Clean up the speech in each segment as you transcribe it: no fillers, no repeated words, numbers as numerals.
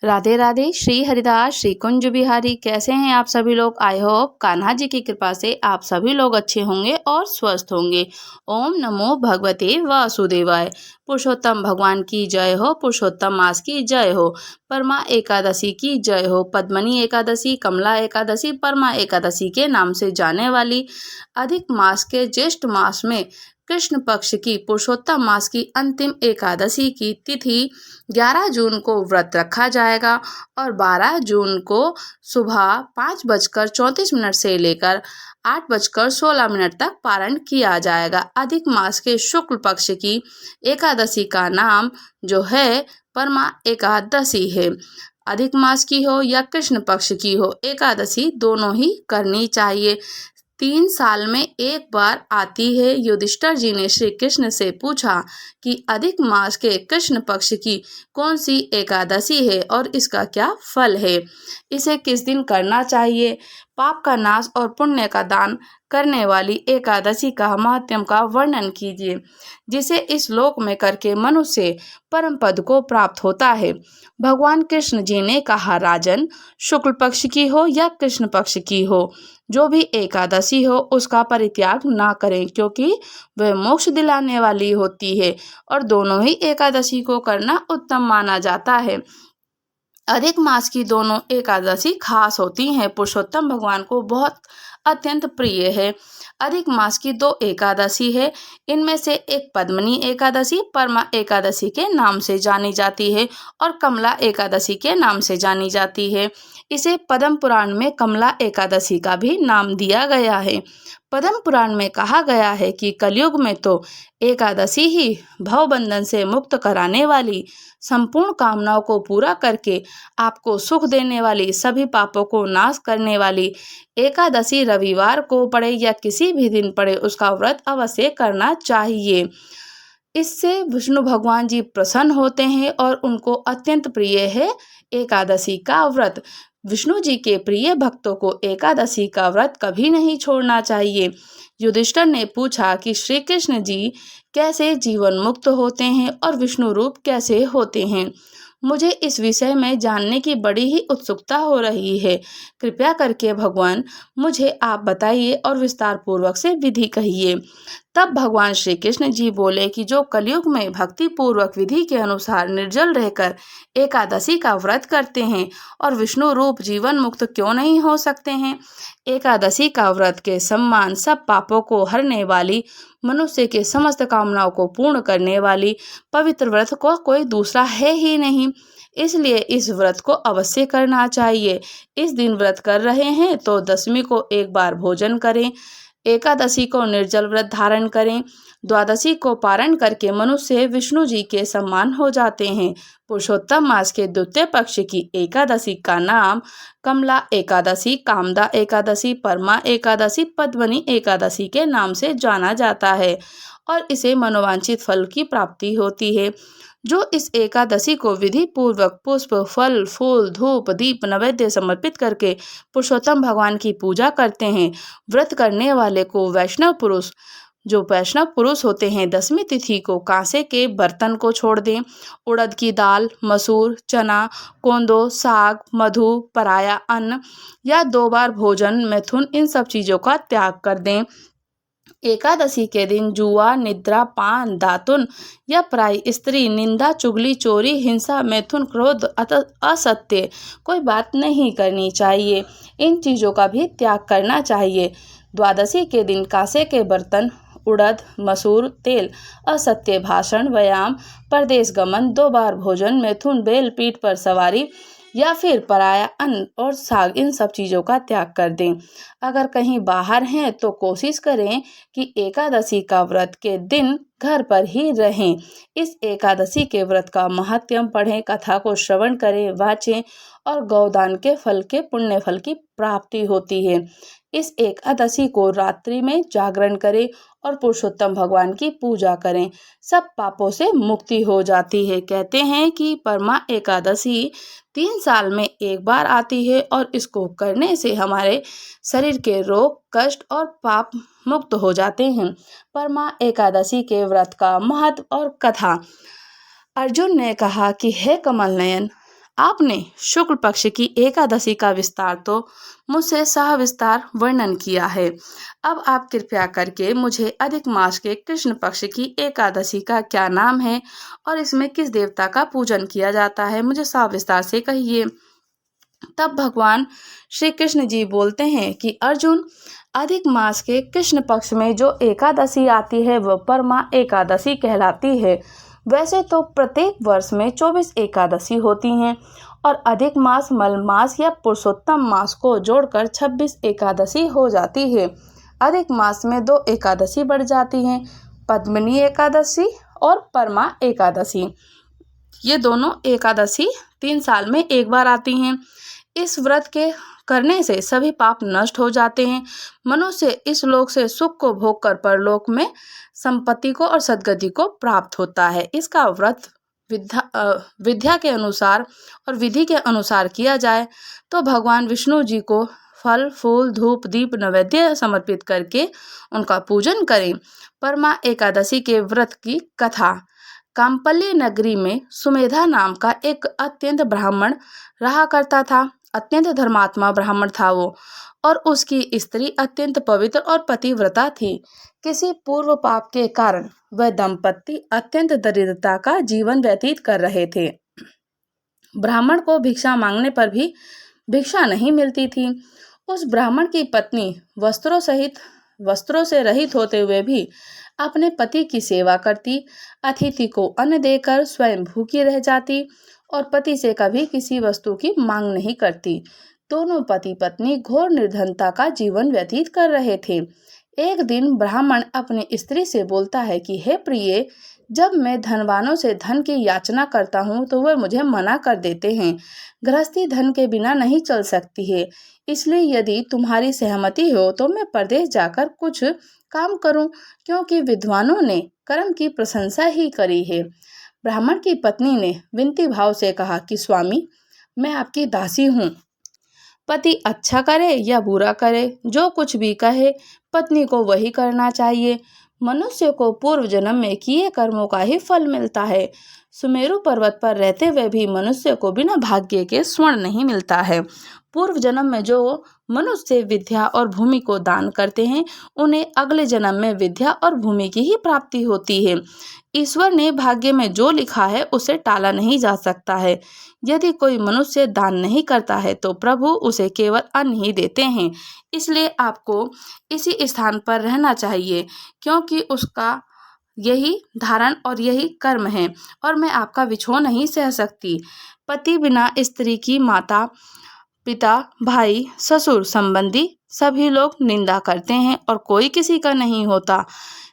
राधे राधे। श्री हरिदास श्री कुंज बिहारी। कैसे हैं आप सभी लोग? आई होप कान्हा जी की कृपा से आप सभी लोग अच्छे होंगे और स्वस्थ होंगे। ओम नमो भगवते वासुदेवाय। पुरुषोत्तम भगवान की जय हो, पुरुषोत्तम मास की जय हो, परमा एकादशी की जय हो। पद्मनी एकादशी, कमला एकादशी, परमा एकादशी के नाम से जाने वाली अधिक मास के ज्येष्ठ मास में कृष्ण पक्ष की पुरुषोत्तम मास की अंतिम एकादशी की तिथि 11 जून को व्रत रखा जाएगा और 12 जून को सुबह 5:34 से लेकर 8:16 तक पारण किया जाएगा। अधिक मास के शुक्ल पक्ष की एकादशी का नाम जो है परमा एकादशी है। अधिक मास की हो या कृष्ण पक्ष की हो, एकादशी दोनों ही करनी चाहिए। 3 साल में एक बार आती है। युधिष्ठिर जी ने श्री कृष्ण से पूछा कि अधिक मास के कृष्ण पक्ष की कौन सी एकादशी है और इसका क्या फल है, इसे किस दिन करना चाहिए। पाप का नाश और पुण्य का दान करने वाली एकादशी का महात्म्य का वर्णन कीजिए, जिसे इस लोक में करके मनुष्य परम पद को प्राप्त होता है। भगवान कृष्ण जी ने कहा, राजन, शुक्ल पक्ष की हो या कृष्ण पक्ष की हो, जो भी एकादशी हो उसका परित्याग ना करें, क्योंकि वह मोक्ष दिलाने वाली होती है और दोनों ही एकादशी को करना उत्तम माना जाता है। अधिक मास की दोनों एकादशी खास होती हैं, पुरुषोत्तम भगवान को बहुत अत्यंत प्रिय है। अधिक मास की 2 एकादशी है। इनमें से एक पद्मनी एकादशी परमा एकादशी के नाम से जानी जाती है और कमला एकादशी के नाम से जानी जाती है। इसे पद्म पुराण में कमला एकादशी का भी नाम दिया गया है। पद्म पुराण में कहा गया है कि कलयुग में तो एकादशी ही भवबंधन से मुक्त कराने वाली, संपूर्ण कामनाओं को पूरा करके आपको सुख देने वाली, सभी पापों को नाश करने वाली एकादशी रविवार को पड़े या किसी भी दिन पड़े, उसका व्रत अवश्य करना चाहिए। इससे विष्णु भगवान जी प्रसन्न होते हैं और उनको अत्यंत प्रिय है एकादशी का व्रत। विष्णु जी के प्रिय भक्तों को एकादशी का व्रत कभी नहीं छोड़ना चाहिए। युधिष्ठिर ने पूछा कि श्री कृष्ण जी कैसे जीवन मुक्त होते हैं और विष्णु रूप कैसे होते हैं। मुझे इस विषय में जानने की बड़ी ही उत्सुकता हो रही है। कृपया करके भगवान मुझे आप बताइए और विस्तार पूर्वक से विधि कहिए। तब भगवान श्री कृष्ण जी बोले कि जो कलयुग में भक्ति पूर्वक विधि के अनुसार निर्जल रहकर एकादशी का व्रत करते हैं और विष्णु रूप जीवन मुक्त क्यों नहीं हो सकते हैं। एकादशी का व्रत के सम्मान सब पापों को हरने वाली, मनुष्य के समस्त कामनाओं को पूर्ण करने वाली पवित्र व्रत को कोई दूसरा है ही नहीं। इसलिए इस व्रत को अवश्य करना चाहिए। इस दिन व्रत कर रहे हैं तो दशमी को एक बार भोजन करें, एकादशी को निर्जल व्रत धारण करें, द्वादशी को पारण करके मनुष्य विष्णु जी के सम्मान हो जाते हैं। पुरुषोत्तम मास के द्वितीय पक्ष की एकादशी का नाम कमला एकादशी, कामदा एकादशी, परमा एकादशी, पद्मनी एकादशी के नाम से जाना जाता है और इसे मनोवांछित फल की प्राप्ति होती है। जो इस एकादशी को विधि पूर्वक पुष्प, फल, फूल, धूप, दीप, नैवेद्य समर्पित करके पुरुषोत्तम भगवान की पूजा करते हैं, व्रत करने वाले को वैष्णव पुरुष होते हैं, दशमी तिथि को कांसे के बर्तन को छोड़ दें, उड़द की दाल, मसूर, चना, कोंदो, साग, मधु, पराया अन्न या 2 बार भोजन, मैथुन, इन सब चीज़ों का त्याग कर दें। एकादशी के दिन जुआ, निद्रा, पान, दातुन या पराई स्त्री, निंदा, चुगली, चोरी, हिंसा, मैथुन, क्रोध, असत्य कोई बात नहीं करनी चाहिए। इन चीज़ों का भी त्याग करना चाहिए। द्वादशी के दिन कांसे के बर्तन, उड़द, मसूर, तेल, असत्य भाषण, व्यायाम, परदेश गमन, 2 बार भोजन, मैथुन, बेल, पीठ पर सवारी या फिर पराया अन्न और साग, इन सब चीज़ों का त्याग कर दें। अगर कहीं बाहर हैं तो कोशिश करें कि एकादशी का व्रत के दिन घर पर ही रहें। इस एकादशी के व्रत का महात्म्य पढ़ें, कथा को श्रवण करें, वाचें और गौदान के फल के पुण्य फल की प्राप्ति होती है। इस एकादशी को रात्रि में जागरण करें और पुरुषोत्तम भगवान की पूजा करें, सब पापों से मुक्ति हो जाती है। कहते हैं कि परमा एकादशी 3 साल में एक बार आती है और इसको करने से हमारे शरीर के रोग, कष्ट और पाप मुक्त हो जाते हैं। परमा एकादशी के व्रत का महत्व और कथा। अर्जुन ने कहा कि हे कमल नयन, आपने शुक्ल पक्ष की एकादशी का विस्तार तो मुझसे सविस्तार वर्णन किया है। अब आप कृपया करके मुझे अधिक मास के कृष्ण पक्ष की एकादशी का क्या नाम है और इसमें किस देवता का पूजन किया जाता है, मुझे सविस्तार से कहिए। तब भगवान श्री कृष्ण जी बोलते हैं कि अर्जुन, अधिक मास के कृष्ण पक्ष में जो एकादशी आती है वह परमा एकादशी कहलाती है। वैसे तो प्रत्येक वर्ष में 24 एकादशी होती हैं और अधिक मास, मल मास या पुरुषोत्तम मास को जोड़कर 26 एकादशी हो जाती है। अधिक मास में 2 एकादशी बढ़ जाती हैं, पद्मिनी एकादशी और परमा एकादशी। ये दोनों एकादशी 3 साल में एक बार आती हैं। इस व्रत के करने से सभी पाप नष्ट हो जाते हैं। मनुष्य इस लोक से सुख को भोग कर परलोक में संपत्ति को और सद्गति को प्राप्त होता है। इसका व्रत विद्या के अनुसार और विधि के अनुसार किया जाए तो भगवान विष्णु जी को फल, फूल, धूप, दीप, नैवेद्य समर्पित करके उनका पूजन करें। परमा एकादशी के व्रत की कथा। काम्पल्य नगरी में सुमेधा नाम का एक अत्यंत ब्राह्मण रहा करता था। अत्यंत धर्मात्मा ब्राह्मण था वो, और उसकी स्त्री अत्यंत पवित्र और पतिव्रता थी। किसी पूर्व पाप के कारण वह दंपत्ति अत्यंत दरिद्रता का जीवन व्यतीत कर रहे थे। ब्राह्मण को भिक्षा मांगने पर भी भिक्षा नहीं मिलती थी। उस ब्राह्मण की पत्नी वस्त्रों से रहित होते हुए भी अपने पति की सेवा करती, अतिथि को अन्न देकर स्वयं भूखी रह जाती और पति से कभी किसी वस्तु की मांग नहीं करती। दोनों पति पत्नी घोर निर्धनता का जीवन व्यतीत कर रहे थे। एक दिन ब्राह्मण अपनी स्त्री से बोलता है कि हे प्रिय, जब मैं धनवानों से धन की याचना करता हूँ तो वह मुझे मना कर देते हैं। गृहस्थी धन के बिना नहीं चल सकती है, इसलिए यदि तुम्हारी सहमति हो तो मैं परदेश जाकर कुछ काम करूं, क्योंकि विद्वानों ने कर्म की प्रशंसा ही करी है। ब्राह्मण की पत्नी ने विनती भाव से कहा कि स्वामी, मैं आपकी दासी हूँ। पति अच्छा करे या बुरा करे, जो कुछ भी कहे पत्नी को वही करना चाहिए। मनुष्य को पूर्व जन्म में किए कर्मों का ही फल मिलता है। सुमेरु पर्वत पर रहते हुए भी मनुष्य को बिना भाग्य के स्वर्ण नहीं मिलता है। पूर्व जन्म में जो मनुष्य विद्या और भूमि को दान करते हैं उन्हें अगले जन्म में विद्या और भूमि की ही प्राप्ति होती है। ईश्वर ने भाग्य में जो लिखा है उसे टाला नहीं जा सकता है। यदि कोई मनुष्य दान नहीं करता है तो प्रभु उसे केवल अन्न ही देते हैं। इसलिए आपको इसी स्थान पर रहना चाहिए, क्योंकि उसका यही धारण और यही कर्म है और मैं आपका विछोह नहीं सह सकती। पति बिना स्त्री की माता, पिता, भाई, ससुर संबंधी सभी लोग निंदा करते हैं और कोई किसी का नहीं होता।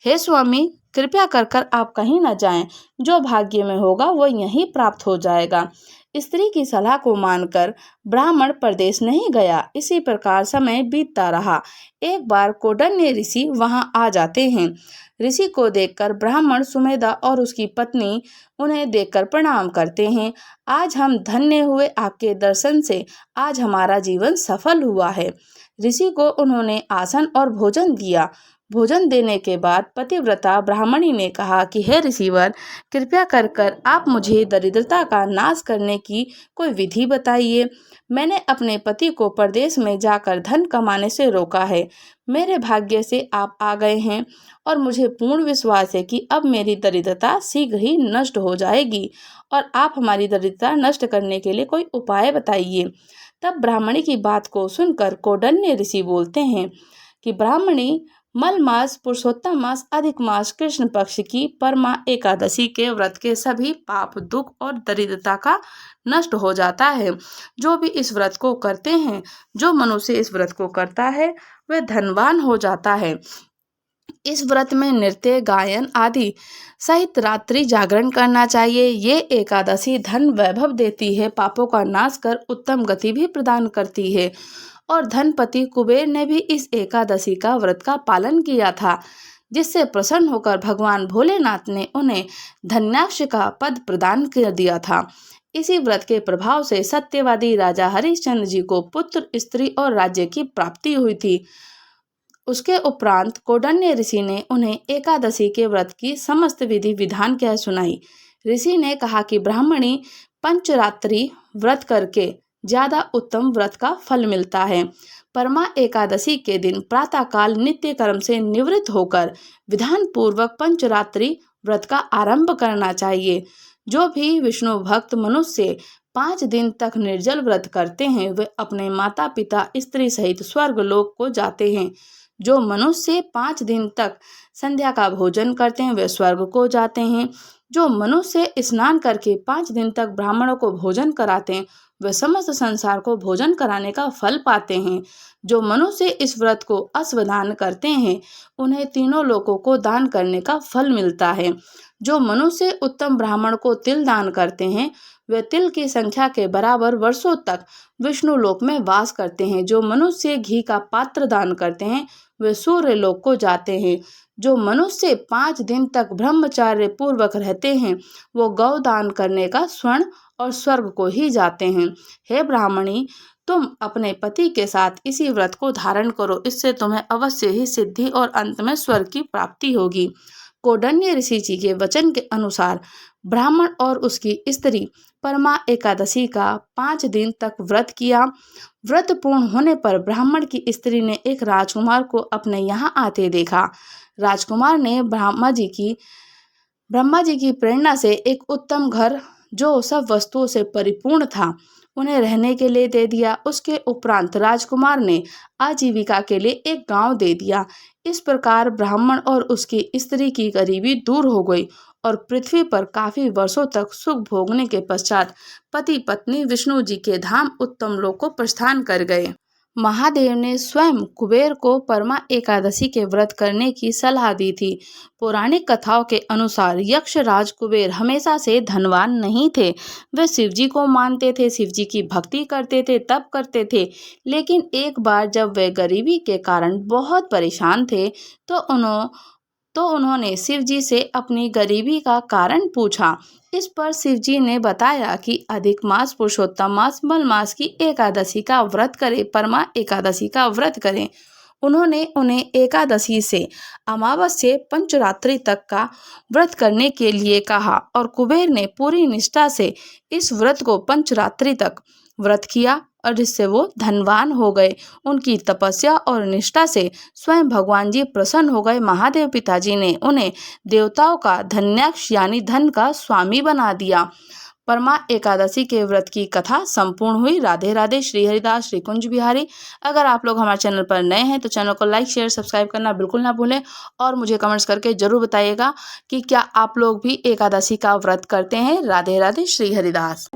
हे स्वामी, कृपया कर कर आप कहीं न जाएं। जो भाग्य में होगा वो यहीं प्राप्त हो जाएगा। स्त्री की सलाह को मानकर ब्राह्मण परदेश नहीं गया। इसी प्रकार समय बीतता रहा। एक बार कौंडिन्य ऋषि वहां आ जाते हैं। ऋषि को देखकर ब्राह्मण सुमेधा और उसकी पत्नी उन्हें देखकर प्रणाम करते हैं। आज हम धन्य हुए आपके दर्शन से, आज हमारा जीवन सफल हुआ है। ऋषि को उन्होंने आसन और भोजन दिया। भोजन देने के बाद पतिव्रता ब्राह्मणी ने कहा कि हे ऋषिवर, कृपया कर कर आप मुझे दरिद्रता का नाश करने की कोई विधि बताइए। मैंने अपने पति को परदेश में जाकर धन कमाने से रोका है। मेरे भाग्य से आप आ गए हैं और मुझे पूर्ण विश्वास है कि अब मेरी दरिद्रता शीघ्र ही नष्ट हो जाएगी और आप हमारी दरिद्रता नष्ट करने के लिए कोई उपाय बताइए। तब ब्राह्मणी की बात को सुनकर कौंडिन्य ऋषि बोलते हैं कि ब्राह्मणी, मल मास, पुरुषोत्तम मास, अधिक मास, कृष्ण पक्ष की परमा एकादशी के व्रत के सभी पाप, दुख और दरिद्रता का नष्ट हो जाता है। जो भी इस व्रत को करते हैं, जो मनुष्य इस व्रत को करता है वह धनवान हो जाता है। इस व्रत में नृत्य, गायन आदि सहित रात्रि जागरण करना चाहिए। ये एकादशी धन वैभव देती है, पापों का नाश कर उत्तम गति भी प्रदान करती है। और धनपति कुबेर ने भी इस एकादशी का व्रत का पालन किया था, जिससे प्रसन्न होकर भगवान भोलेनाथ ने उन्हें धन्याक्ष का पद प्रदान कर दिया था। इसी व्रत के प्रभाव से सत्यवादी राजा हरिश्चंद्र जी को पुत्र, स्त्री और राज्य की प्राप्ति हुई थी। उसके उपरांत कौंडिन्य ऋषि ने उन्हें एकादशी के व्रत की समस्त विधि विधान कह सुनाई। ऋषि ने कहा कि ब्राह्मणी, पंचरात्रि व्रत करके ज़्यादा उत्तम व्रत का फल मिलता है। परमा एकादशी के दिन प्रातःकाल नित्य कर्म से निवृत्त होकर विधान पूर्वक पंचरात्रि व्रत का आरंभ करना चाहिए। जो भी विष्णु भक्त मनुष्य 5 दिन तक निर्जल व्रत करते हैं वे अपने माता पिता स्त्री सहित स्वर्ग लोक को जाते हैं। जो मनुष्य 5 दिन तक संध्या का भोजन करते हैं वे स्वर्ग को जाते हैं। जो मनुष्य स्नान करके 5 दिन तक ब्राह्मणों को भोजन कराते हैं वे समस्त संसार को भोजन कराने का फल पाते हैं। जो मनुष्य इस व्रत को अश्वदान करते हैं उन्हें तीनों लोकों को दान करने का फल मिलता है। जो मनुष्य उत्तम ब्राह्मण को तिल दान करते हैं वे तिल की संख्या के बराबर वर्षों तक विष्णु लोक में वास करते हैं। जो मनुष्य घी का पात्र दान करते हैं वे सूर्य लोक को जाते हैं। जो मनुष्य 5 दिन तक ब्रह्मचार्य पूर्वक रहते हैं वो गौ दान करने का स्वर्ण और स्वर्ग को ही जाते हैं। हे ब्राह्मणी, तुम अपने पति के साथ इसी व्रत को धारण करो, इससे तुम्हें अवश्य ही सिद्धि और अंत में स्वर्ग की प्राप्ति होगी। कौंडिन्य ऋषि जी के वचन के अनुसार ब्राह्मण और उसकी स्त्री परमा एकादशी का 5 दिन तक व्रत किया। व्रत पूर्ण होने पर ब्राह्मण की स्त्री ने एक राजकुमार को अपने यहाँ आते देखा। राजकुमार ने ब्रह्मा जी की प्रेरणा से एक उत्तम घर जो सब वस्तुओं से परिपूर्ण था उन्हें रहने के लिए दे दिया। उसके उपरांत राजकुमार ने आजीविका के लिए एक गांव दे दिया। इस प्रकार ब्राह्मण और उसकी स्त्री की गरीबी दूर हो गई और पृथ्वी पर काफी वर्षों तक सुख भोगने के पश्चात पति पत्नी विष्णु जी के धाम उत्तम लोक को प्रस्थान कर गए। महादेव ने स्वयं कुबेर को परमा एकादशी के व्रत करने की सलाह दी थी। पौराणिक कथाओं के अनुसार यक्षराज कुबेर हमेशा से धनवान नहीं थे। वे शिवजी को मानते थे, शिवजी की भक्ति करते थे, तप करते थे। लेकिन एक बार जब वे गरीबी के कारण बहुत परेशान थे तो उन्होंने शिवजी से अपनी गरीबी का कारण पूछा। इस पर शिवजी ने बताया कि अधिक मास, पुरुषोत्तम मास, मलमास की एकादशी का व्रत करें, परमा एकादशी का व्रत करें। उन्होंने उन्हें एकादशी से अमावस्या पंचरात्रि तक का व्रत करने के लिए कहा और कुबेर ने पूरी निष्ठा से इस व्रत को पंचरात्रि तक व्रत किया और जिससे वो धनवान हो गए। उनकी तपस्या और निष्ठा से स्वयं भगवान जी प्रसन्न हो गए। महादेव पिताजी ने उन्हें देवताओं का धन्याक्ष यानी धन का स्वामी बना दिया। परमा एकादशी के व्रत की कथा संपूर्ण हुई। राधे राधे। श्री हरिदास, श्री कुंज बिहारी। अगर आप लोग हमारे चैनल पर नए हैं तो चैनल को लाइक, शेयर, सब्सक्राइब करना बिल्कुल ना भूलें और मुझे कमेंट्स करके जरूर बताइएगा कि क्या आप लोग भी एकादशी का व्रत करते हैं। राधे राधे। श्री हरिदास।